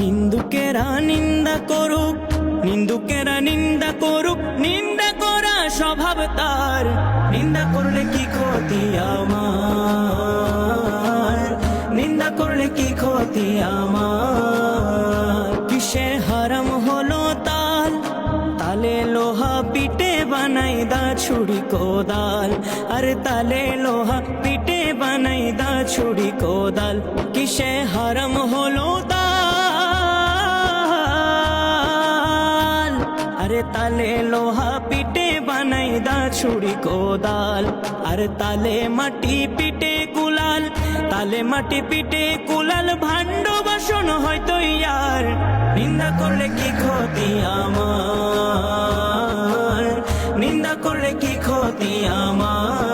নিন্দুকেরা নিন্দা করুক, নিন্দুকেরা নিন্দা করুক, নিন্দা করা স্বভাব তার। নিন্দা করলে কি ক্ষতি আমার, নিন্দা করলে কি ক্ষতি আমার। কিসে হারাম হলো তাল, তালে লোহা পিটে বানাই দা ছুরি কোদাল। আরে তালে লোহা পিটে বানাই দা ছুরি কোদাল। কিসে হারাম হলো তাল, আরে তালে লোহা পিটে বানাই দা ছুরি কোদাল। আরে তালে মাটি পিটে কুলাল, তালে মাটি পিটে কুলাল। ভাণ্ড বাসন হয়তো ইয়ার, নিন্দা করলে কি ক্ষতি আমার, নিন্দা করলে কি ক্ষতি আমার।